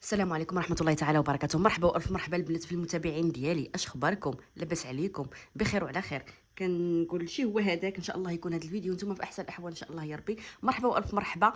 السلام عليكم ورحمة الله تعالى وبركاته. مرحبا والف مرحبا البنات في المتابعين ديالي. اش اخباركم؟ لاباس عليكم؟ بخير وعلى خير. كنقول شي هو هذاك، ان شاء الله يكون هذا الفيديو نتوما في احسن الاحوال ان شاء الله يا ربي. مرحبا والف مرحبا.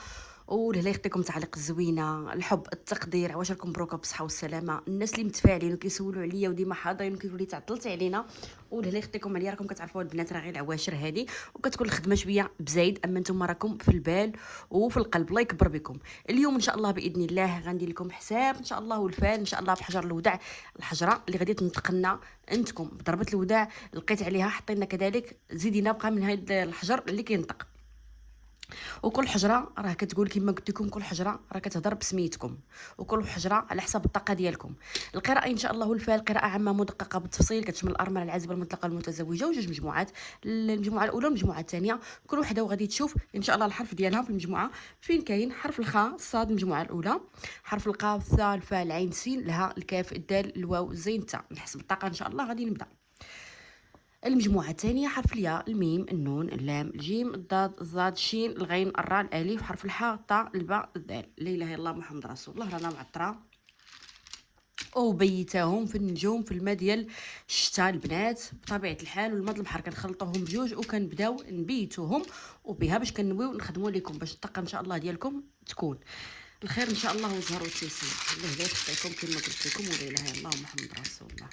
ولهلا يعطيكم تعليق الزوينه، الحب، التقدير، عواشركم بروكا بالصحه والسلامه. الناس اللي متفاعلين وكيسولوا عليا وديما حاضرين وكيقولوا لي تعطلتي علينا، ولهلا يخطيكم عليا. راكم كتعرفوا البنات راه غير العواشر هذه، وكتكون الخدمه شويه بزايد، اما نتوما راكم في البال وفي القلب. الله يكبر بكم. اليوم ان شاء الله باذن الله غندير لكم حساب ان شاء الله والفال ان شاء الله بحجر الوداع. الحجره اللي غادي تنطق لنا انتكم بضربه الوداع، لقيت عليها حطينا كذلك زيدينا بقى من هذا الحجر اللي كينطق. وكل حجره راه كتقول كما قلت لكم، كل حجره راه كتهضر بسميتكم، وكل حجره على حسب الطاقه ديالكم. القراءه ان شاء الله والفال قراءه عامه مدققه بالتفصيل، كتشمل الارمله العازبه المطلقه المتزوجه وجوج مجموعات، المجموعه الاولى والمجموعه الثانيه. كل وحده وغادي تشوف ان شاء الله الحرف ديالها في المجموعه. فين كاين حرف الخاء الصاد المجموعه الاولى، حرف القاف الثاء الفاء العين السين الهاء الكاف الدال الواو الزين التاء. نحسب الطاقه ان شاء الله غادي نبدا. المجموعة الثانية حرف الياء الميم النون اللام الجيم الضاد الزاد الشين الغين الراء الالف، حرف الحاء الطاء الباء الدال. لا اله الا الله محمد رسول الله. رانا معطرة وبيتاهم في النجوم في الماء ديال الشتاء البنات بطبيعة الحال، والماء البحر كنخلطوهم بجوج وكنبداو نبيتوهم، وبها باش كنويو نخدموا لكم باش الطاقة ان شاء الله ديالكم تكون الخير ان شاء الله والزهر والتيسير. الله لا يخطيكم كما قلت لكم. ولا اله الا الله محمد رسول الله.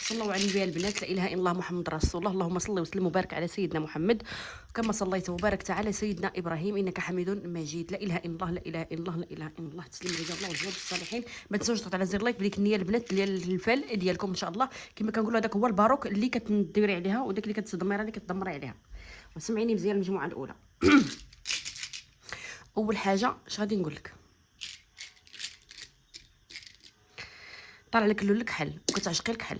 صلوا على النبي البنات. لا اله الا الله محمد رسول الله. اللهم صل وسلم وبارك على سيدنا محمد كما صليت وباركت على سيدنا ابراهيم انك حميد مجيد. لا اله الا الله لا اله الا الله لا اله الا الله. تسليم رجال الله وجواد الصالحين. ما تنساوش تضغطوا على زر لايك بديك النيه البنات ديال الفال ديالكم ان شاء الله. كما كنقولوا هذاك هو الباروك اللي كتديري عليها، وداك اللي كتدمري اللي كتدمري عليها. وسمعيني مزيان. المجموعه الاولى اول حاجه اش غادي نقول لك، طالع لك اللون الكحل وكتعشقي الكحل.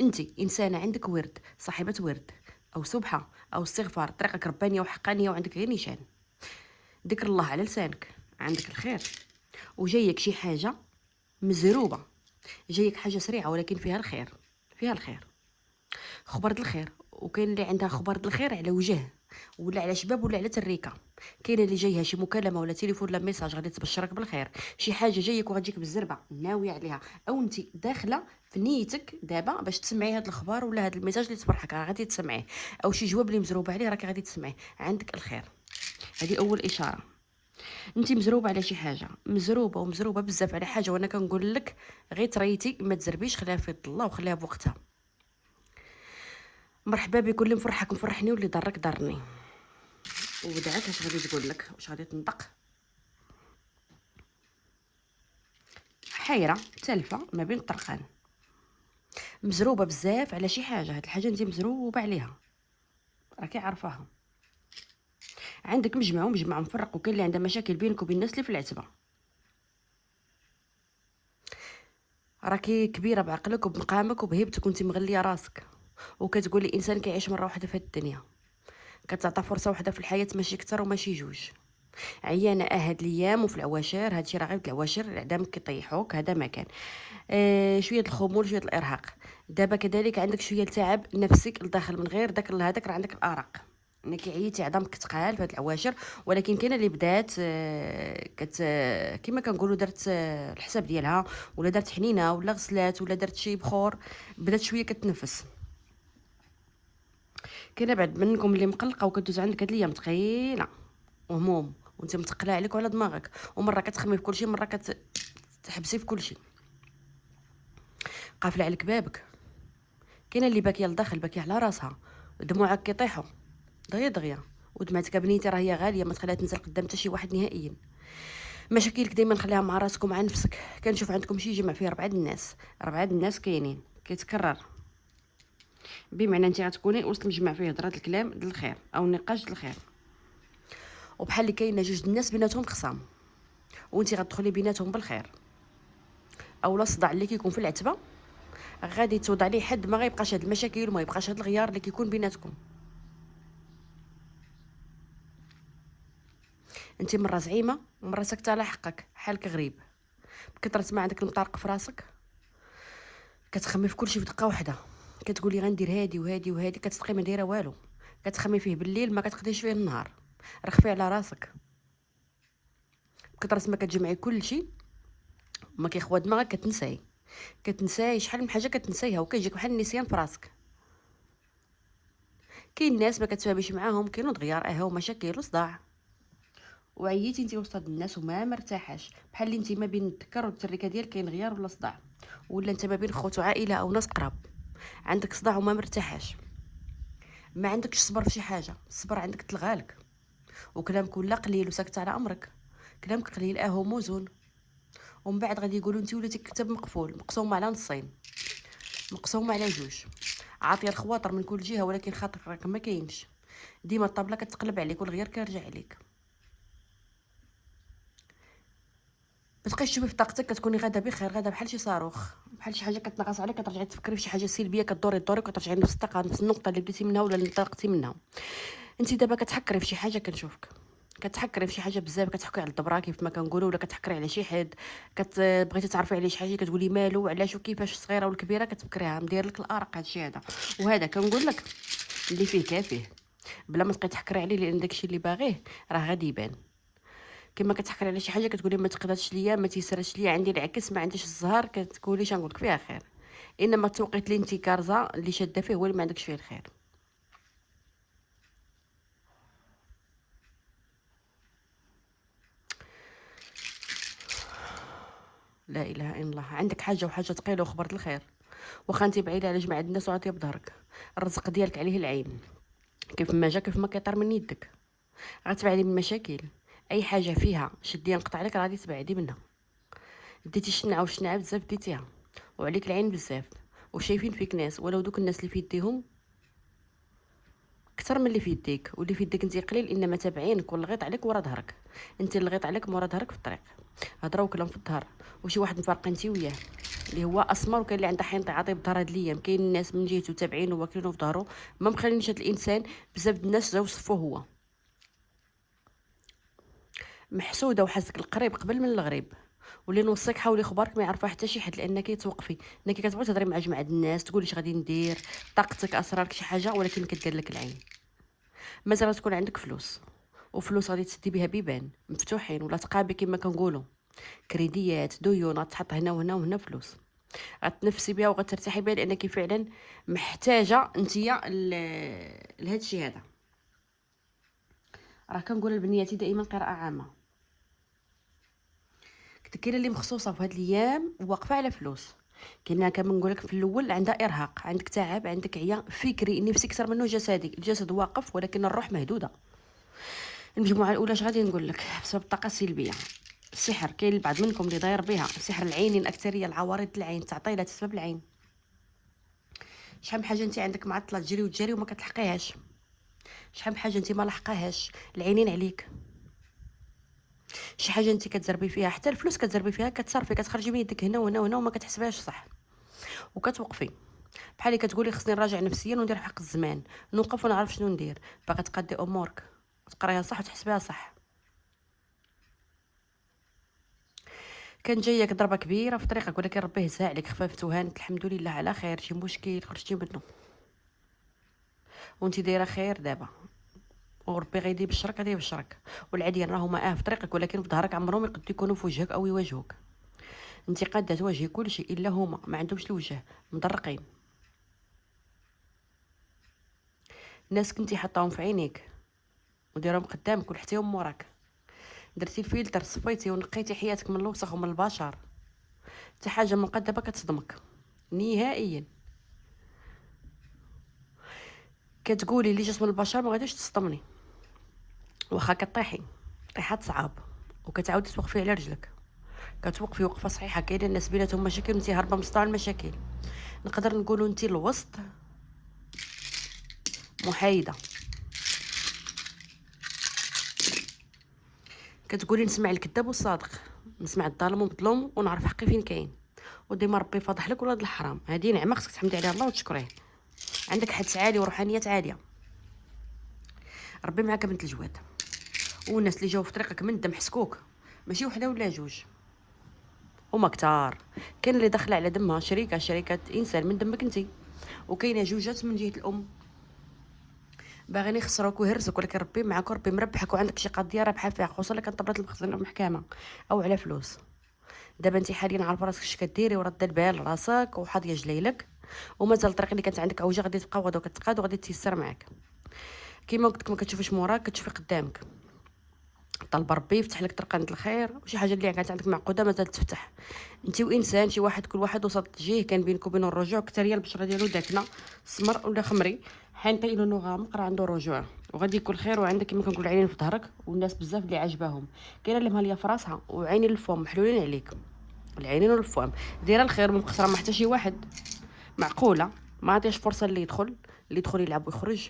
انت انسانه عندك ورد، صاحبه ورد او سبحه او استغفار، طريقك ربانيه وحقانيه وعندك غير نيشان. ذكر الله على لسانك، عندك الخير. وجايك شي حاجه مزروبه، جايك حاجه سريعه ولكن فيها الخير، فيها الخير، خبر الخير. وكاين اللي عندها خبر الخير على وجه ولا على شباب ولا على تريكه. كاينه اللي جايها شي مكالمه ولا تليفون ولا ميساج غادي تبشرك بالخير. شي حاجه جايك وغتجيك بالزربه ناويه عليها، او انت داخله في نيتك دابا باش تسمعي هذا الخبر ولا هذا الميساج اللي تفرحك راه غادي تسمعيه، او شي جواب اللي مزروب عليه راكي غادي تسمعيه. عندك الخير. هذه اول اشاره. انت مزروبه على شي حاجه، مزروبه ومزروبه بزاف على حاجه، وانا كنقول لك غير تريتي ما تزربيش، خليها في الله وخليها بوقتها. مرحبا بكل اللي مفرحك مفرحني واللي ضرك ضرني. وبدعت اش غادي تقول لك، واش غادي تنطق. حيره تالفه ما بين الطرقان، مزروبه بزاف على شي حاجه. هاد الحاجه انت مزروبه عليها راكي عارفاها. عندك مجمع ومجمع مفرق، وكاين اللي عنده مشاكل بينك وبين الناس اللي في العتبه. راكي كبيره بعقلك وبمقامك وبهيبتك وانت مغليه راسك، وكتقولي انسان كيعيش مره واحده في هاد الدنيا، كتعطى فرصه واحده في الحياه ماشي كتر وماشي جوج. عيانه هاد الايام وفي العواشر، هادشي راه غير العواشر، العدام كيطيحوك هذا ما كان. شويه الخمول شويه الارهاق. دابا كذلك عندك شويه التعب نفسك لداخل من غير داك هذاك، راه عندك الارق، انك عييتي عظامك ثقال في هاد العواشر. ولكن كاينه اللي بدات كما كنقولوا دارت الحساب ديالها، ولا دارت حنينه ولا غسلات ولا دارت شي بخور، بدات شويه كتنفس. كاينه بعد منكم اللي مقلقه وكدوز عندك هاد الايام ثقيله وهموم، وانت متقله عليك وعلى دماغك، ومره كتخمي في كلشي مره كتحبسي في كلشي، قافله عليك بابك. كاينه اللي باكيه لداخل، باكيه على راسها، دموعك كيطيحوا دغيا دغيا. ودمعتك بنيتي راه هي غاليه، ما تخليها تنزل قدام حتى شي واحد نهائيا. مشاكلك دائما خليها مع راسك ومع نفسك. كنشوف عندكم شي جمع فيه 4 الناس، 4 الناس كاينين كيتكرر، بمعنى انت غتكوني وسط مجمع فيه هضره الكلام ديال الخير او نقاش ديال الخير، وبحال اللي كاينه جوج الناس بيناتهم خصام، وانت غتدخلي بيناتهم بالخير. اولا الصداع اللي كيكون في العتبه غادي توضع ليه حد، ما غيبقاش هاد المشاكل وما يبقاش هاد الغيار اللي كيكون بيناتكم. انت مره زعيمه ومره ساكته على حقك، حالك غريب، بكثره ما عندك المطارق في راسك. كتخمي في كلشي في دقه واحده، كتقولي غندير هادي وهادي وهادي، كتبقي ما دايره والو، كتخمي فيه بالليل ما كتقضيش فيه النهار. رخفي على راسك، كترس ما كتجمعي كلشي ما كيخوى دماغك، كتنساي شحال من حاجه كتنسايها وكيجيك بحال النسيان في راسك. كاين ناس ما كتفاهميش معاهم، كاينو دغيار هما مشاكل وصداع، وعييتي انت وسط الناس وما مرتاحاش، بحال اللي انت ما بين الذكر والتركه ديال كاين غيار ولا صداع، ولا انت ما بين خوت وعائله او ناس قراب، عندك صداع وما مرتاحاش، ما عندكش صبر في شي حاجه، الصبر عندك تلغالك، وكلامك ولا قليل وساكت على امرك، كلامك قليل هو موزون، ومن بعد غادي يقولوا انت وليتي كتاب مقفول مقسوم على نصين، مقسوم على جوج، عاطيه الخواطر من كل جهه ولكن خاطرك ما كاينش، ديما الطبله كتقلب عليك والغير كيرجع عليك. بتبقايش تشوفي في طاقتك، كتكوني غاده بخير، غاده بحال شي صاروخ، بحال شي حاجه كتنغص عليك، كترجعي تفكري في شي حاجه سلبيه، كدوري وكترجعي لنفس الطاقه، نفس النقطه اللي بديتي منها ولا اللي انطلقتي منها. انت دابا كتحكري في شي حاجه، كنشوفك كتحكري في شي حاجه بزاف، كتحكي على الدبره كيف ما كنقولوا، ولا كتحكري على شي حد، بغيتي تعرفي عليه شي حاجه كتقولي مالو وعلاش وكيفاش، الصغيره والكبيره كتفكريها، مدير لك الارق هادشي هذا. وهذا كنقول لك اللي فيه كافيه، بلا ما تبقاي تحكري عليه، لان داكشي اللي باغيه راه غادي يبان. كما كتحكري على شي حاجه كتقولي ما تقدرش ليا، ما تيسرش ليا، عندي العكس ما عنديش الزهر، كتقولي شنقول لك فيها خير، انما التوقيت اللي انت كارزه اللي شاده فيه هو اللي ما عندكش فيه الخير. لا اله الا الله، عندك حاجه وحاجه ثقيله وخبرت الخير، واخا انت بعيده على جماعه الناس وعاطيه بظهرك، الرزق ديالك عليه العين، كيف ما جا كيف ما كيطير من يدك، غتبعدي من المشاكل، اي حاجه فيها شديه نقطع لك غادي تبعدي منها، ديتي شنعه وشنعه بزاف ديتيها، وعليك العين بزاف، وشايفين فيك ناس، ولو دوك الناس اللي في يديهم اكثر من اللي في يديك، واللي في يديك انت قليل، انما تابعينك والغيط عليك ورا ظهرك، انت الغيط عليك ورا ظهرك في الطريق، هضره وكلام في الظهر، وشي واحد مفارقه انت وياه اللي هو اسمر، وكاين اللي عنده حين تعاطي بالظهر هاد الايام، كاين الناس من جهته تابعينه واكلينه في ظهره، ما مخلينش هاد الانسان، بزاف د الناس جاو صفوه هو محسوده، وحاسك القريب قبل من الغريب، واللي نوصيك حاولي خبارك ما يعرفها حتى شي حد، لانك توقفي انك كتبغي تهضري مع جماعه الناس، تقولي اش غادي ندير، طاقتك اسرارك شي حاجه، ولكن كدير لك العين. مازال تكون عندك فلوس، وفلوس غادي تسدي بها بيبان مفتوحين، ولا تقابي كما كنقولوا كريديات ديون، غتحط هنا وهنا وهنا فلوس، غتنفسي بها وغترتاحي بها، لانك فعلا محتاجه نتيا لهذا الشيء هذا. راه كنقول لبنياتي دائما قراءه عامه، كاينه اللي مخصوصه في هاد الايام واقفه على فلوس، كاينه كما نقول لك في الاول عندها ارهاق، عندك تعب، عندك عيا فكري نفسي اكثر منه جسدي، الجسد واقف ولكن الروح مهدوده. المجموعه الاولى اش غادي نقول لك بسبب الطاقه السلبيه، السحر، كاين البعض منكم اللي داير بها سحر العينين، اكثريه العوارض العين، تعطيلات بسبب العين، شحال من حاجه انت عندك معطله تجري وتجري وما كتلحقيهاش، شحال من حاجه انت ما لحقاهاش العينين عليك، شي حاجه انت كتزربي فيها، حتى الفلوس كتزربي فيها، كتصرفي كتخرجي من يدك هنا وهنا وهنا وما كتحسبهاش صح، وكتوقفي بحال اللي كتقولي خصني نراجع نفسيا وندير حق الزمان، نوقف ونعرف شنو ندير، باغا تقادي امورك وتقرايها صح وتحسبيها صح. كان جايك ضربه كبيره في طريقك، ولكن ربي هزها عليك خفافت وهانت، الحمد لله على خير، شي مشكل خرجتي منه وانت دايره خير دابا، وربي غيدي بشرك غادي يبشرك، والعاديين راهما في طريقك، ولكن في ظهرك عمرهم يقدروا يكونوا في وجهك او يواجهوك، انت قاده تواجهي كل شيء الا هما ما عندهمش الوجه مضرقين، الناس كنتي حطاهم في عينيك وديرهم قدامك ولحتيهم موراك، درتي فلتر، صفيتي ونقيتي حياتك من الوسخ ومن البشر، حتى حاجه مقدبه كتصدمك نهائيا، كتقولي اللي جات من البشر ما غاديش تصدمني، واخا كطيحي طيحات صعاب وكتعاودي توقفي على رجلك، كتوقفي وقفه صحيحه، كاينه الناس بيناتهم مشاكل وانت هاربه من صداع المشاكل، نقدر نقولوا انت الوسط محايده، كتقولي نسمع الكذاب والصادق، نسمع الظالم والمظلوم ونعرف حقي فين كاين، وديما ربي فاضح لك ولاد الحرام، هذه نعمه خصك تحمدي عليها الله وتشكريه، عندك حدس عالي وروحانيات عاليه، ربي معاك بنت الجواد، والناس اللي جاو في طريقك من الدم حسكوك، ماشي وحده ولا جوج، هما كتار. كاين اللي داخله على دمها شريكه انسان من دمك انت، وكاينه جوجات من جهه الام باغيين يخسروك ويهرسوك، ولكن ربي معاك وربي مربحك وعندك شي قضيه رابحه فيها، خصوصا الا كانت طبلت المخزن المحكمه او على فلوس. دابا انت حاليا عارفه راسك اش كديري ورد البال راسك وحاضيه جليلك، ومازال الطريق اللي كانت عندك عوجه غادي تبقى غدا كتقاد وغادي تيسر معاك. كيما قلت لك ما كتشوفيش موراك كتشوفي قدامك. طالب ربي يفتح لك طرق عند الخير، وشي حاجه اللي كانت عندك معقوده مازال تفتح. انت وانسان شي واحد كل واحد وسط جيه كان بينك وبين الرجوع، كتريا البشره ديالو داكنه سمر ولا خمري، حانطه لونه غامق راه عنده رجوع وغادي يكون خير. وعندك كما كنقول عينين في ظهرك والناس بزاف اللي عجباهم، كاينه اللي مهليه في راسها وعينين الفم محلولين عليك، العينين والفم دايره الخير مقصره ما حتى شي واحد، معقوله ما عطيش فرصه اللي يدخل يلعب ويخرج.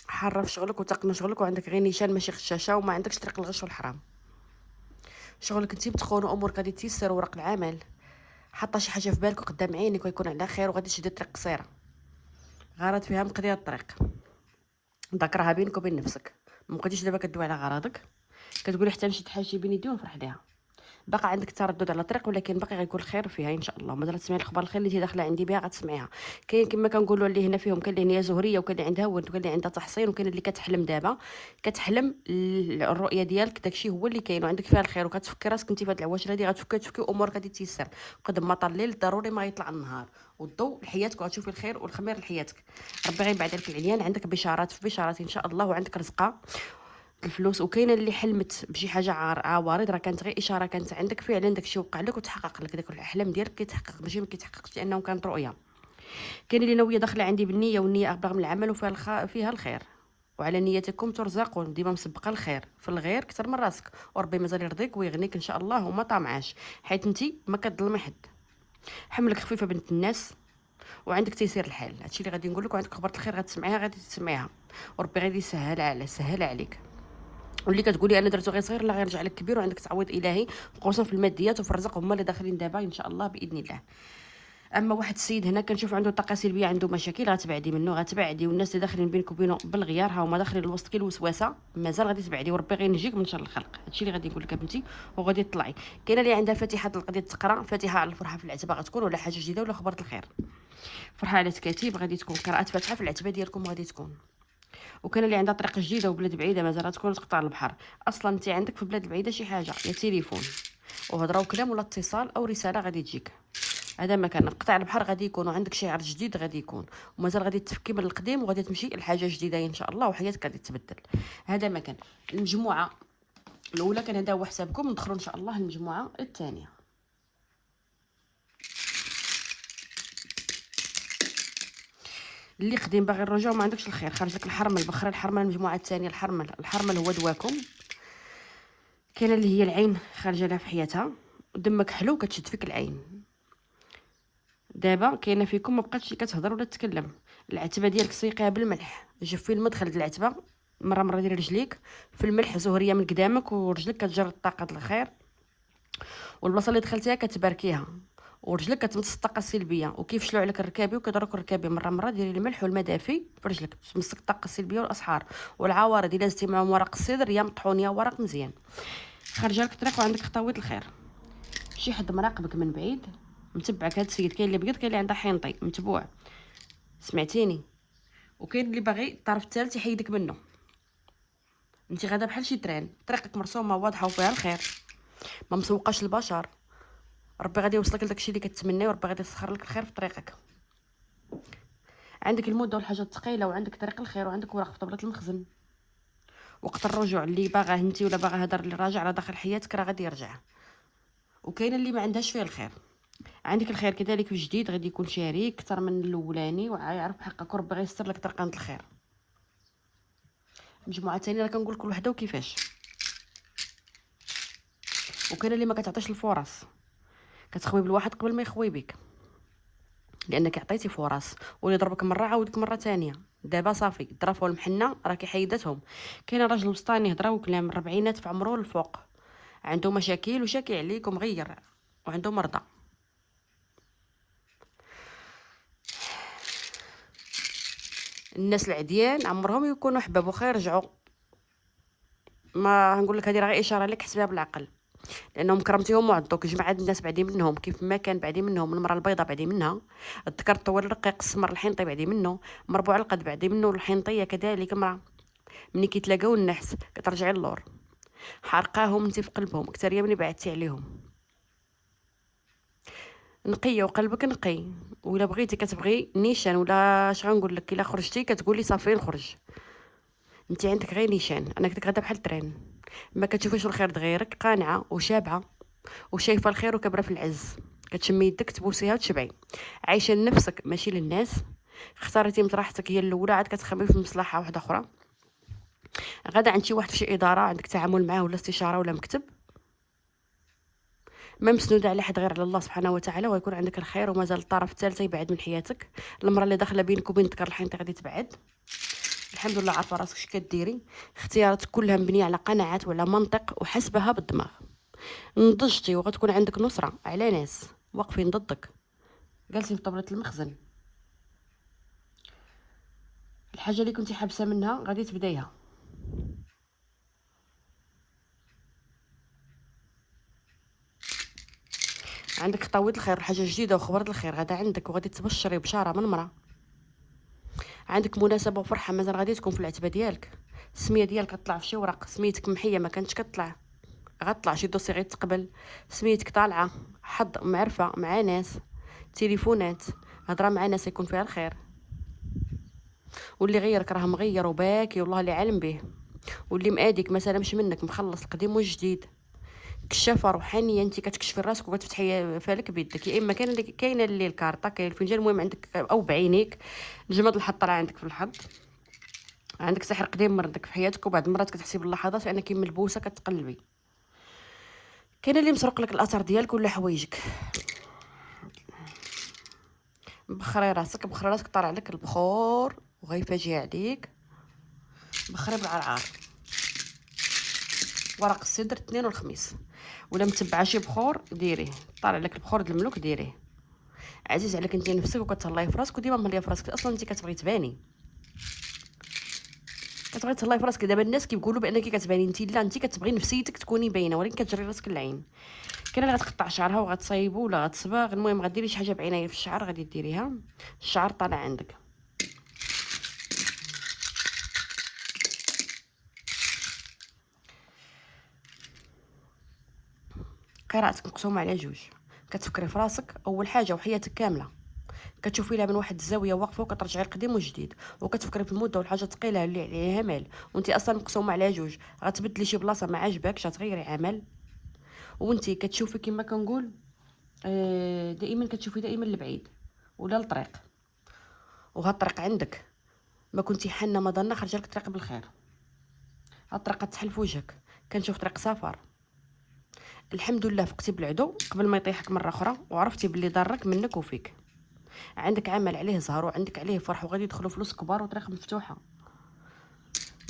حاره في شغلك وتقن شغلك وعندك غير نيشان ماشي غشاشه وما عندكش طريق الغش والحرام. شغلك انت متخون وامورك غادي تيسر ورق العمل، حاطه شي حاجه في بالك وقدام عينك ويكون على خير وغادي تشدي طريق قصيره غارات فيها مقضيه الطريق. ذكرها بينك وبين نفسك، ما بقيتيش دابا كدوي على غراضك كتقولي حتى نشد حاجه بين يدي ونفرح ليها. باقا عندك تردد على الطريق ولكن باقي غيكون الخير فيها ان شاء الله. مازال تسمعي الاخبار الخير اللي داخله عندي بها غتسمعيها. كاين كما كنقولوا اللي هنا فيهم، كاين اللي هي زهريه وكاين اللي عندها ود وكاين اللي عندها تحصين وكاين اللي كتحلم دابا كتحلم الرؤيه ديالك داكشي هو اللي كاين وعندك فيها الخير، وكتفكر راسك انت في هاد العواشر هادي غتفكي امورك غادي تيسر. قد ما طال الليل ضروري ما يطلع النهار والضوء لحياتك وغتشوفي الخير والخمير لحياتك. ربي غيبعد عليك العليان، عندك بشارات في بشارات ان شاء الله وعندك رزقه الفلوس. وكاينه اللي حلمت بشي حاجه عوارض راه كانت غير اشاره كانت عندك فعلا داكشي وقع لك وتحقق لك، داك الاحلام ديالك كيتحقق ماشي ما كيتحققش لانه كانت رؤيه. كاين اللي ناويه داخله عندي بالنيه والنيه ابلغ من العمل وفيها فيها الخير، وعلى نيتكم ترزقون، ديما مسبقه الخير في الغير اكثر من راسك، وربي مازال يرضيك ويغنيك ان شاء الله وما طامعاش، حيت انت ما كتظلمي حد، حملك خفيفه بنت الناس وعندك تيسير الحال. هادشي اللي غادي نقول لك، وعندك خبر الخير غتسمعيها غادي تسمعيها وربي غادي يسهلها عليك. واللي كتقولي انا درتو غير صغير لا غيرجع لك كبير وعندك تعويض الهي، خصوصا في الماديات وفي الرزق هما اللي داخلين دابا ان شاء الله باذن الله. اما واحد السيد هنا كنشوف عنده طاقه سلبيه عنده مشاكل غتبعدي منه غتبعدي، والناس اللي داخلين بينك وبينه بالغيار ها هما داخلين الوسط كي الوسوسه مازال غادي تبعدي وربي غينجيك من شر الخلق. هادشي اللي غادي نقول لك بنتي وغادي تطلعي. كاينه اللي عندها فاتحه القضيه تقرا فاتحه على الفرحه في العتبه غتكون ولا حاجه جديده ولا خبر الخير، فرحه على تكاتيب غادي تكون، قراءه فاتحه في العتبه ديالكم غادي تكون. وكان اللي عندها طريق جديده وبلاد بعيده مازال تكون تقطع البحر. اصلا انت عندك في بلاد بعيده شي حاجه يا تليفون وهضره وكلام ولا اتصال او رساله غادي تجيك، هذا ما كان قطع البحر غادي يكون، وعندك شعر جديد غادي يكون، ومازال غادي تفكي من القديم وغادي تمشي لحاجه جديده ان شاء الله وحياتك غادي تبدل. هذا ما كان المجموعه الاولى كان هذا هو حسابكم، ندخلوا ان شاء الله المجموعه الثانيه. اللي قديم باغي الرجوع ما عندكش الخير، خارج لك الحرمل بخرى الحرمل المجموعه الثانيه. الحرمل هو دواكم. كاينه اللي هي العين خارجه لها في حياتها دمك حلو كتشد فيك العين. دابا كاينه فيكم ما بقاتش كتهضر ولا تتكلم، العتبه ديالك سيقيها بالملح، جفي المدخل ديال العتبه مره ديال رجليك في الملح زهريه من قدامك ورجلك كتجر الطاقه الخير، والبلاصه اللي دخلتيها كتباركيها ورجلك كتمتص الطاقه السلبيه. وكيفشلوا عليك الركابي وكيضرك الركابي مره ديري الملح والماء دافي في رجلك تمسك الطاقه السلبيه والاسحار والعوارض. الا زدتي معاهم ورق السدر يا مطحون يا ورق مزيان. خارجه لك طريق وعندك خطوات الخير، شي حد مراقبك من بعيد متبعك. هاد السيد كاين اللي بيض كاين اللي عندها حينطي متبوع، سمعتيني؟ وكاين اللي باغي الطرف الثالث يحيدك منه. انت غادا بحال شي تران، طريقك مرسومه واضحه وفيها الخير، ما مسوقاش البشر. ربي غادي يوصلك لداكشي اللي كتمنى وربي غادي يسخر لك الخير في طريقك. عندك المده والحاجه الثقيله وعندك طريق الخير وعندك ورق في طبله المخزن. وقت الرجوع اللي باغاه انت ولا باغا هذا اللي راجع على داخل حياتك راه غادي يرجع. وكاين اللي ما عندهاش فيه الخير، عندك الخير كذلك في جديد غادي يكون شريك اكثر من الاولاني ويعرف حقك وربي غيسر لك طريق عند الخير. المجموعه الثانيه راه كنقول كل وحده وكيفاش. وكاين اللي ما كتعطيش الفرص، كتخوي بالواحد قبل ما يخوي بك لانك عطيتي فرص، واللي ضربك مره عاودك مره ثانيه. دابا صافي الظرف والمحنه راكي حيدتهم. كاين راجل وسطاني هضره وكلام الربعينات في عمره الفوق، عنده مشاكل وشاكي عليك ومغير وعنده مرضى. الناس العديان عمرهم يكونوا حباب وخير رجعوا ما نقول لك هذه راه غير اشاره لك، حسبها بالعقل، لانهم كرمتيهم وعضوك. جماعه الناس بعدين منهم، كيف ما كان بعدين منهم. المراه البيضاء بعدين منها، الذكر الطويل الرقيق السمر الحنطي بعدين منه، مربوع القد بعدين منه، والحنطيه كذلك امراه. ملي كيتلاقاو النحس كترجعي اللور، حرقاهم انت في قلبهم اكثر يا ملي بعدتي عليهم. نقيه وقلبك نقي. ولا بغيتي كتبغي نيشان، ولا اش غنقول لك، الا خرجتي كتقولي صافي نخرج، انت عندك غير نيشان. انا كنت غادا بحال الترين، ما كتشوفيش الخير دغيرك، قانعه وشابعه وشايفه الخير وكبره في العز. كتشمي يدك تبوسيها وتشبعي. عايشه لنفسك ماشي للناس. اختاريتي مطرحتك هي الاولى، عاد كتخمي في مصلحه واحده اخرى. غدا عند شي واحد في شي اداره عندك تعامل معاه، ولا استشاره ولا مكتب، ما مسنوده على حد غير على الله سبحانه وتعالى، ويكون عندك الخير. ومازال الطرف الثالث يبعد من حياتك. المراه اللي داخله بينك وبين ذكر الحين غادي تبعد. الحمد لله عارفه راسك اش كديري. اختياراتك كلها مبنيه على قناعات وعلى منطق وحسبها بالدماغ. نضجتي وغتكون عندك نصره على ناس واقفين ضدك. جالسين في طبلة المخزن. الحاجه اللي كنتي حابسه منها غادي تبدايها. عندك خطاوية الخير، حاجه جديده وخبر الخير غدا عندك، وغادي تبشري بشاره من مرة. عندك مناسبه وفرحه مازال غادي تكون في العتبه ديالك. السميه ديالك غتطلع في شي ورق. سميتك محيه ما كانتش كتطلع، غطلع شي دوسي غيتقبل. سميتك طالعه. حظ، معرفه مع ناس، تليفونات، هضره مع ناس يكون فيها الخير. واللي غيرك راه مغير وباكي والله اللي عالم به. واللي ماديك ما سلمش منك، مخلص القديم والجديد. كشافه روحانيه، انت كتكشفي راسك وكتفتحي فالك بيدك. يا اما كاينه اللي الكارطه، كاين الفنجان، المهم عندك او بعينيك. جماد الحط راه عندك في الحظ. عندك سحر قديم مردك في حياتك، وبعد المرات كتحسي باللحظات بانك ملبوسه كتقلبي. كاين اللي مسرق لك الاثار ديالك ولا حوايجك. بخري راسك، بخري راسك، طالع لك البخور وغيفاجئ عليك. بخري بالعرعار. ورق السدر الاثنين والخميس. ولا متبعه شي بخور ديريه، طالع لك البخور د الملوك ديريه. عزيز عليك انت نفسك وكتهلاي في راسك، وديما مهليه في راسك. اصلا انت كتبغي تباني، كتبغي تهلاي في راسك. دابا الناس كيقولوا بانك كتباني، انت لا، انت كتبغي نفسيتك تكوني باينه، ولكن كتجري راسك العين. كاين اللي غتقطع شعرها وغتصايبو ولا غتصباغ. المهم غديري شي حاجه بعنايه في الشعر غادي ديريها. الشعر طالع عندك. قراءتك مقسومه على جوج. كتفكري في راسك اول حاجه وحياتك كامله، كتشوفي لها من واحد الزاويه واقفه، وكترجعي القديم والجديد، وكتفكري في المده والحاجه ثقيله اللي عليها مال. وانت اصلا مقسومه على جوج. غتبدلي شي بلاصه ما عاجبكش، غتغيري عمل. وانت كتشوفي كما كنقول دائما كتشوفي دائما لبعيد ولا الطريق. وهاد الطريق عندك، ما كنتي حنه ما ظنه خرج لك طريق بالخير. هاد الطريق تحل في وجهك. كنشوف طريق سفر. الحمد لله فقتي بالعدو قبل ما يطيحك مره اخرى، وعرفتي باللي ضرك منك وفيك. عندك عمل عليه زهر وعندك عليه فرح، وغادي يدخلوا فلوس كبار وطريق مفتوحه.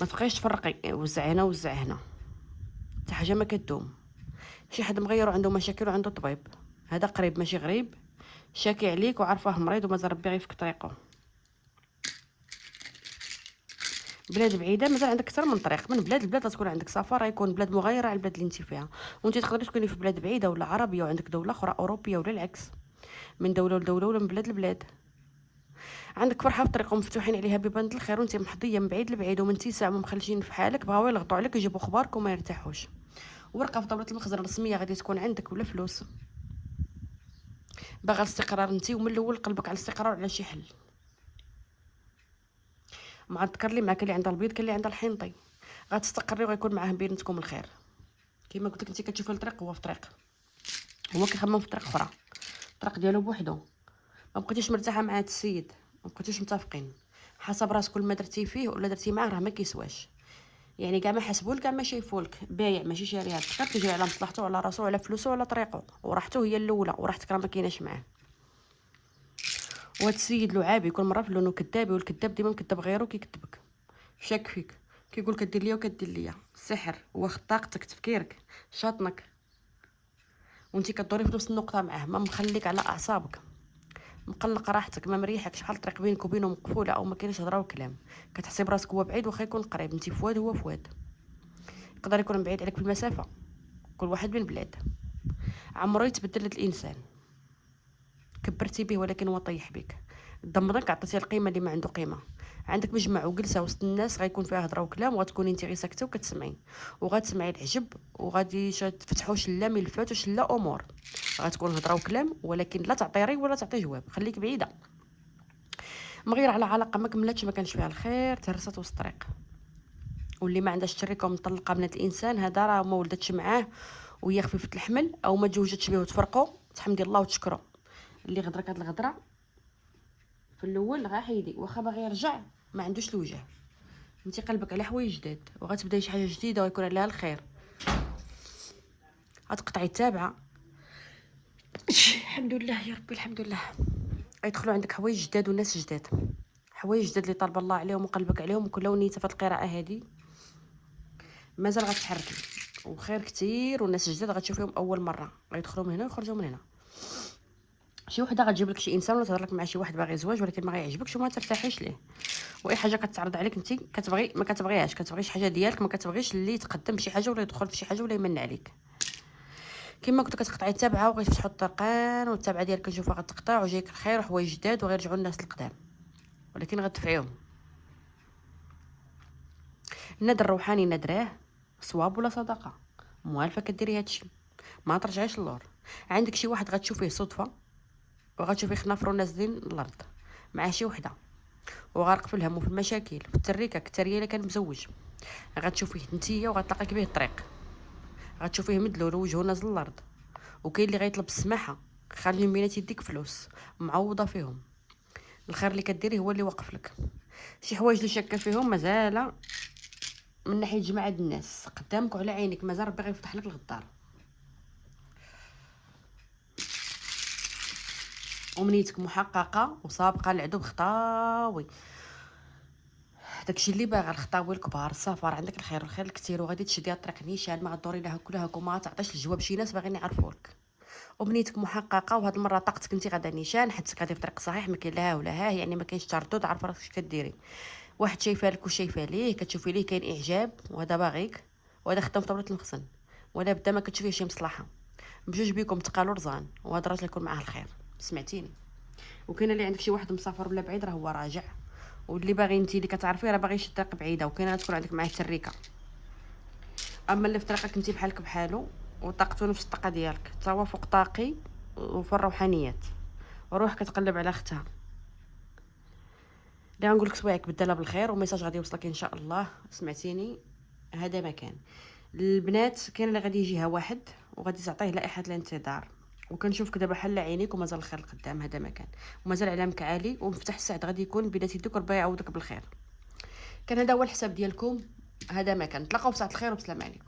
ما تبقايش تفرقي وزع هنا وزع هنا، حتى حاجه ما كدوم. شي حد مغير وعنده مشاكل وعنده طبيب، هذا قريب ماشي غريب، شاكي عليك وعارفاه مريض ومازال ربي غيفك طريقه. بلاد بعيده مازال عندك اكثر من طريق. من بلاد لبلاد تكون عندك سفر، يكون بلاد مغايره على البلاد اللي انت فيها. وانت تقدري تكوني في بلاد بعيده ولا عربيه وعندك دوله اخرى اوروبيه، ولا العكس، من دوله لدوله ولا من بلاد لبلاد. عندك فرحه في طريق مفتوحين عليها بيبان الخير، وانت محظيه من بعيد لبعيد ومن تيسع ومخلشين في حالك. بغاو يلغطوا عليك يجيبوا اخبارك وما يرتاحوش. ورقه في طاوله المخزن الرسميه غادي تكون عندك، ولا فلوس. باغا الاستقرار انت، ومن الاول قلبك على الاستقرار على شي حل. مع الذكر اللي معاك اللي عندها البيض كاين اللي عندها الحنطي، غتستقري وغيكون معاه بيناتكم الخير. كما قلت لك انت كتشوفي الطريق هو في طريق، هو كيخمم في طريق اخرى، الطريق ديالو بوحدو. ما بقيتيش مرتاحه مع هاد السيد، ما بقيتوش متفقين. حسب راسك كل ما درتي فيه ولا درتي معاه راه ما كيسواش. يعني كاع ما حسبولك كاع ما شايفولك، بايع ماشي شاري. هاد الخير كيجري على مصلحته وعلى راسو وعلى فلوسه وعلى طريقه، وراحته هي الاولى، وراحتك راه ما كايناش معاه. وهاد السيد لعابي كل مره في لونو كذابي، والكذاب ديما مكذب غيرو كيكذبك، شاك فيك، كيقول كدير ليا وكدير ليا. السحر واخد طاقتك، تفكيرك، شاطنك، وانتي كدوري في نفس النقطه معاه. ما مخليك على اعصابك، مقلق راحتك، ما مريحك. شحال الطريق بينك وبينه مقفوله، او ما كاينش هضره وكلام. كتحسي براسك هو بعيد واخا يكون قريب، انتي فواد هو فواد. يقدر يكون بعيد عليك بالمسافه، كل واحد من بلاد. عمرو يتبدل هاد الانسان، كبرتي به ولكن هو طيح بك، ضمنك عطيتيه القيمه اللي ما عنده قيمه. عندك مجمع وجلسه وسط الناس غيكون فيها هضره وكلام، وغتكوني انت غير ساكته وكتسمعي، وغتسمعي العجب، وغادي تفتحوا شله ملفات وشله امور. غتكون هضره وكلام ولكن لا تعطي ري ولا تعطي جواب، خليك بعيده. مغير على علاقه ما كملاتش، ما كانش فيها الخير، تهرست وسط الطريق. واللي ما عندهاش شريكه ومطلقه من هاد الانسان هذا، راه ما ولدتش معاه وهي خفيفه الحمل، او ما تزوجتش به وتفرقوا، تحمدي الله وتشكروا. اللي غدرك هاد الغدره في الاول غا حيدي، واخا باغي يرجع ما عندوش الوجه. انت قلبك على حوايج جداد، وغتبداي شي حاجه جديده ويكون عليها الخير. غتقطعي التابعه. الحمد لله يا ربي، الحمد لله. غيدخلوا عندك حوايج جداد وناس جداد، حوايج جداد اللي طالب الله عليهم وقلبك عليهم، وكل نيته في القراءه هذه مازال غتحركي، وخير كتير، والناس جداد غتشوفيهم اول مره، غيدخلوا من هنا ويخرجوا من هنا. شي وحده غتجيب لك شي انسان ولا تهضر لك مع شي واحد باغي زواج، ولكن ما غيعجبكش وما ترتاحيش ليه. واي حاجه كتعرض عليك انت كتبغي ما كتبغيهاش، كتبغي شي حاجه ديالك، ما كتبغيش اللي يتقدم بشي حاجه ولا يدخل في شي حاجه ولا يمن عليك. كما كنت كتقطعي التابعه وغيتفتحوا الطرقان، والتابعه ديالك كنشوفها غتقطع وجايك الخير وحوايج جداد وغيرجعوا الناس القدام، ولكن غتدفعيهم. النذر الروحاني ندراه صواب ولا صدقه، موالفه كديري هادشي، ما ترجعيش للور. عندك شي واحد غتشوفيه صدفه، وغتشوفيه خنافرو نازلين الارض مع شي وحده، وغارق في الهم وفي المشاكل في التريكه كتريه الا كان مزوج. غتشوفيه نتيا وغتلاقيك به الطريق، غتشوفيه مدلول وجهو نازل الارض. وكاين اللي غيطلب السماحه، خارج من بينات يديك فلوس معوضه فيهم. الخير اللي كديريه هو اللي واقف لك. شي حوايج اللي شاكه فيهم مازال من ناحيه جماعه الناس قدامك وعلى عينك، مازال ربي غيفتح لك الغدار. امنيتك محققه وسابقه العدو بخطاوي. داكشي اللي باغا، الخطاوي الكبار، السفر، عندك الخير والخير الكثير، وغادي تشدي الطريق نيشان، ما غدوري لها كلها وما تعطيش الجواب شي ناس باغيين يعرفوك. امنيتك محققه، وهاد المره طاقتك انت غادا نيشان، حيت غادي في طريق صحيح، ما كاين لا ولا ها، يعني ما كاينش تردد، عارفه راسك اش كديري. واحد شايفه لك وشايفه ليه، كتشوفي ليه كاين اعجاب، وهذا باغيك، وهذا خدام في طاوله المخزن، ولا بدا ما كتشوفيه شي مصلحه. بجوج بيكم تقالوا رزان، وهذا الراجل يكون معاه الخير. سمعتيني؟ وكاين اللي عندك شي واحد مسافر ولا بعيد راه هو راجع، واللي باغي انت اللي كتعرفيه راه باغي يشد طريق بعيده، وكاينه غتكون عندك معاه التريكه. اما اللي في طريقك انت بحالك بحالو، وطاقته نفس الطاقه ديالك، توافق طاقي وفي الروحانيات، وروح كتقلب على اختها. اللي غنقول لك سوايعك بدلها بالخير، وميساج غادي يوصلك ان شاء الله. سمعتيني؟ هذا مكان البنات، كاين اللي غادي يجيها واحد وغادي تعطيه لائحه الانتظار، وكنشوفك دابا حل عينيك ومازال الخير القدام. هذا مكان ومازال علامك عالي، ومفتاح السعد غادي يكون بين يديك، وربي يعوضك بالخير. كان هذا هو الحساب ديالكم. هذا مكان، نتلاقاو في ساعه الخير وبسلام عليكم.